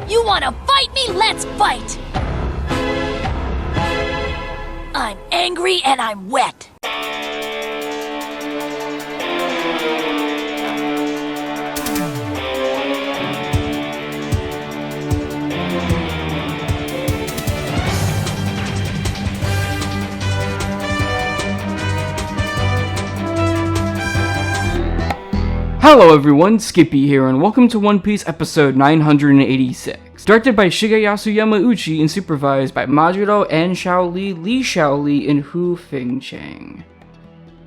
You wanna fight me? Let's fight! I'm angry and I'm wet. Hello everyone, Skippy here, and welcome to One Piece episode 986. Directed by Shigeyasu Yamauchi and supervised by Majiro and Shaoli, Li Shaoli, and Hu Fing Chang.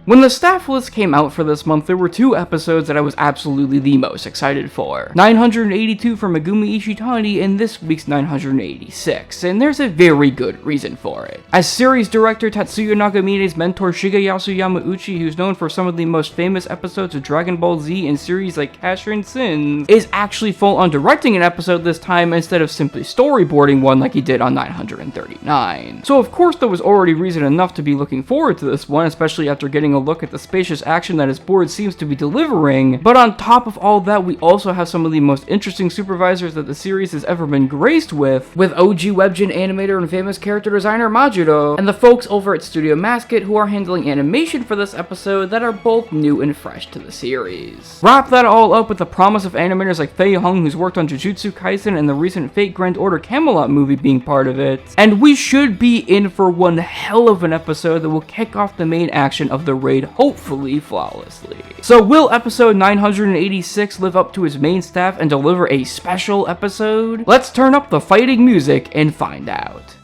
When the staff list came out for this month, there were two episodes that I was absolutely the most excited for. 982 for Megumi Ishitani and this week's 986, and there's a very good reason for it. As series director Tatsuya Nakamine's mentor Shigeyasu Yamauchi, who's known for some of the most famous episodes of Dragon Ball Z and series like Casshern Sins, is actually full on directing an episode this time instead of simply storyboarding one like he did on 939. So of course there was already reason enough to be looking forward to this one, especially after getting a look at the spacious action that his board seems to be delivering, but on top of all that, we also have some of the most interesting supervisors that the series has ever been graced with OG Webgen animator and famous character designer Majiro, and the folks over at Studio Massket who are handling animation for this episode that are both new and fresh to the series. Wrap that all up with the promise of animators like Fei Hung, who's worked on Jujutsu Kaisen and the recent Fate Grand Order Camelot movie being part of it, and we should be in for one hell of an episode that will kick off the main action of the raid hopefully flawlessly. So will episode 986 live up to its main staff and deliver a special episode? Let's turn up the fighting music and find out.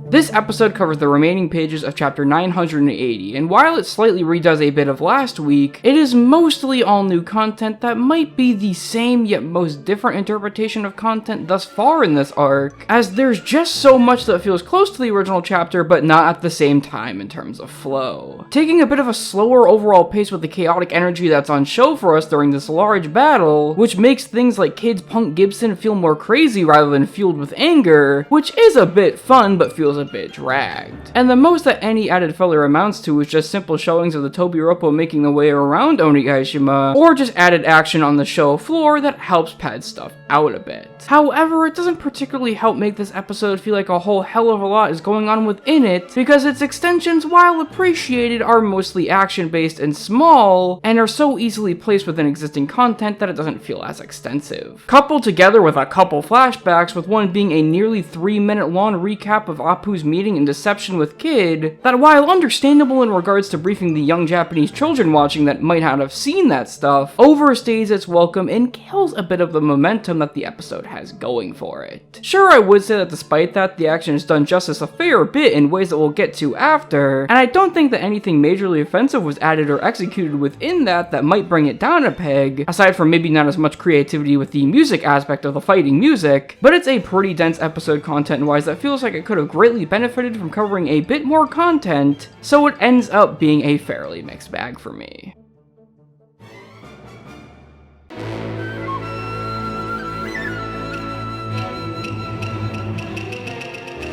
This episode covers the remaining pages of chapter 980, and while it slightly redoes a bit of last week, it is mostly all new content that might be the same yet most different interpretation of content thus far in this arc, as there's just so much that feels close to the original chapter but not at the same time in terms of flow. Taking a bit of a slower overall pace with the chaotic energy that's on show for us during this large battle, which makes things like Kid's Punk Gibson feel more crazy rather than fueled with anger, which is a bit fun but feels a bit dragged. And the most that any added filler amounts to is just simple showings of the Tobiroppo making the way around Onigashima, or just added action on the show floor that helps pad stuff out a bit. However, it doesn't particularly help make this episode feel like a whole hell of a lot is going on within it, because its extensions, while appreciated, are mostly action-based and small, and are so easily placed within existing content that it doesn't feel as extensive. Coupled together with a couple flashbacks, with one being a nearly 3-minute long recap of Apoo's meeting and deception with Kid, that while understandable in regards to briefing the young Japanese children watching that might not have seen that stuff, overstays its welcome and kills a bit of the momentum that the episode has going for it. Sure, I would say that despite that, the action is done justice a fair bit in ways that we'll get to after, and I don't think that anything majorly offensive was added or executed within that might bring it down a peg, aside from maybe not as much creativity with the music aspect of the fighting music, but it's a pretty dense episode content-wise that feels like it could have greatly benefited from covering a bit more content, so it ends up being a fairly mixed bag for me.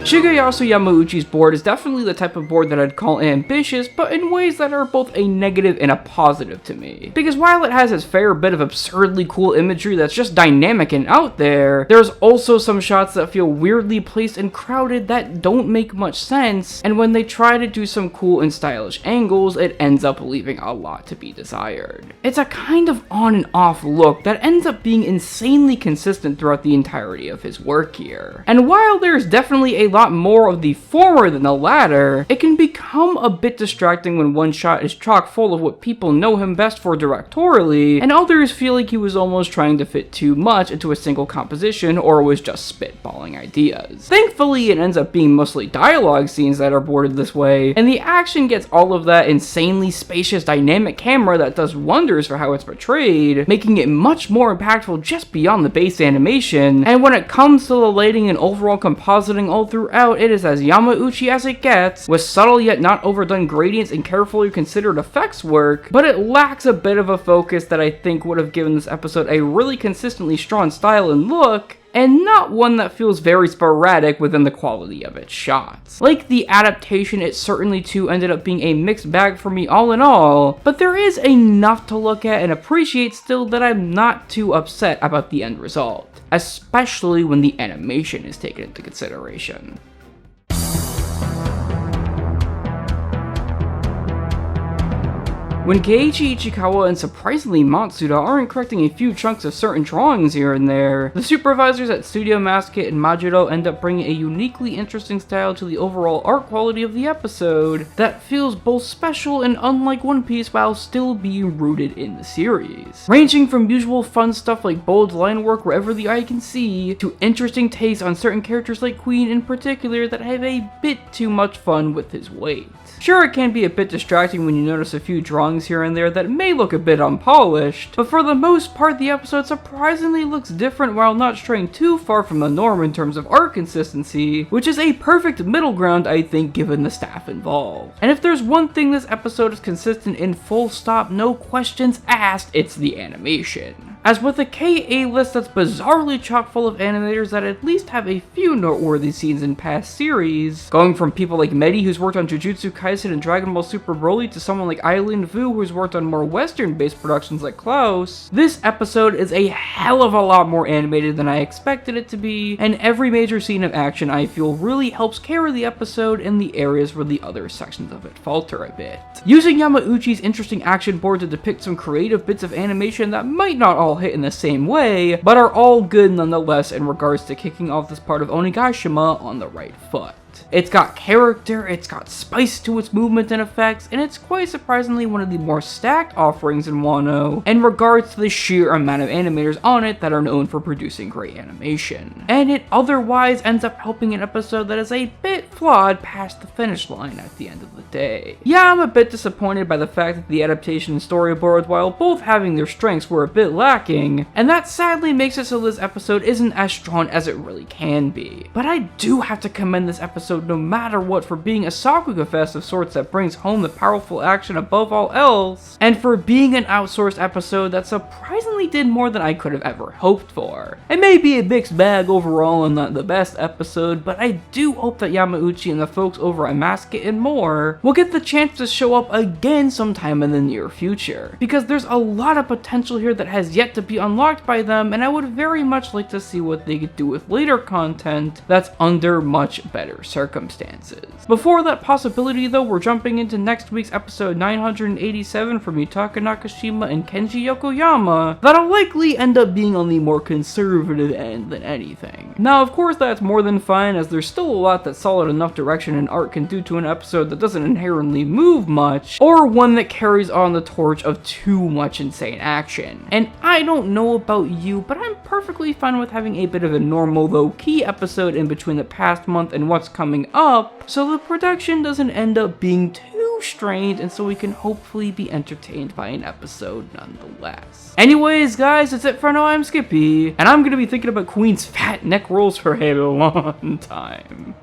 Shigeyasu Yamauchi's board is definitely the type of board that I'd call ambitious, but in ways that are both a negative and a positive to me. Because while it has its fair bit of absurdly cool imagery that's just dynamic and out there, there's also some shots that feel weirdly placed and crowded that don't make much sense, and when they try to do some cool and stylish angles, it ends up leaving a lot to be desired. It's a kind of on and off look that ends up being insanely consistent throughout the entirety of his work here. And while there's definitely a lot more of the former than the latter, it can become a bit distracting when one shot is chock full of what people know him best for directorially, and others feel like he was almost trying to fit too much into a single composition or was just spitballing ideas. Thankfully, it ends up being mostly dialogue scenes that are boarded this way, and the action gets all of that insanely spacious dynamic camera that does wonders for how it's portrayed, making it much more impactful just beyond the base animation, and when it comes to the lighting and overall compositing all throughout, it is as Yamauchi as it gets, with subtle yet not overdone gradients and carefully considered effects work, but it lacks a bit of a focus that I think would have given this episode a really consistently strong style and look, and not one that feels very sporadic within the quality of its shots. Like the adaptation, it certainly too ended up being a mixed bag for me all in all, but there is enough to look at and appreciate still that I'm not too upset about the end result, especially when the animation is taken into consideration. When Keiichi Ichikawa and surprisingly Matsuda aren't correcting a few chunks of certain drawings here and there, the supervisors at Studio Massket and Majiro end up bringing a uniquely interesting style to the overall art quality of the episode that feels both special and unlike One Piece while still being rooted in the series. Ranging from usual fun stuff like bold line work wherever the eye can see, to interesting takes on certain characters like Queen in particular that have a bit too much fun with his weight. Sure, it can be a bit distracting when you notice a few drawings here and there that may look a bit unpolished, but for the most part the episode surprisingly looks different while not straying too far from the norm in terms of art consistency, which is a perfect middle ground I think given the staff involved. And if there's one thing this episode is consistent in, full stop, no questions asked, it's the animation. As with a KA list that's bizarrely chock full of animators that at least have a few noteworthy scenes in past series, going from people like Medi who's worked on Jujutsu Kaisen and Dragon Ball Super Broly to someone like Eileen Vu who's worked on more western-based productions like Klaus, this episode is a hell of a lot more animated than I expected it to be, and every major scene of action I feel really helps carry the episode in the areas where the other sections of it falter a bit. Using Yamauchi's interesting action board to depict some creative bits of animation that might not all hit in the same way, but are all good nonetheless in regards to kicking off this part of Onigashima on the right foot. It's got character, it's got spice to its movement and effects, and it's quite surprisingly one of the more stacked offerings in Wano in regards to the sheer amount of animators on it that are known for producing great animation. And it otherwise ends up helping an episode that is a bit flawed past the finish line at the end of the day. Yeah, I'm a bit disappointed by the fact that the adaptation and storyboards, while both having their strengths, were a bit lacking, and that sadly makes it so this episode isn't as strong as it really can be. But I do have to commend this episode no matter what for being a Sakuga fest of sorts that brings home the powerful action above all else, and for being an outsourced episode that surprisingly did more than I could have ever hoped for. It may be a mixed bag overall and not the best episode, but I do hope that Yamauchi and the folks over at Massket and more will get the chance to show up again sometime in the near future, because there's a lot of potential here that has yet to be unlocked by them, and I would very much like to see what they could do with later content that's under much better circumstances. Before that possibility though, we're jumping into next week's episode 987 from Yutaka Nakashima and Kenji Yokoyama that'll likely end up being on the more conservative end than anything. Now of course that's more than fine, as there's still a lot that solid enough direction and art can do to an episode that doesn't inherently move much, or one that carries on the torch of too much insane action. And I don't know about you, but I'm perfectly fine with having a bit of a normal though key episode in between the past month and what's coming up, so the production doesn't end up being too strained, and so we can hopefully be entertained by an episode nonetheless. Anyways guys, that's it for now. I'm Skippy, and I'm gonna be thinking about Queen's fat neck rolls for a long time.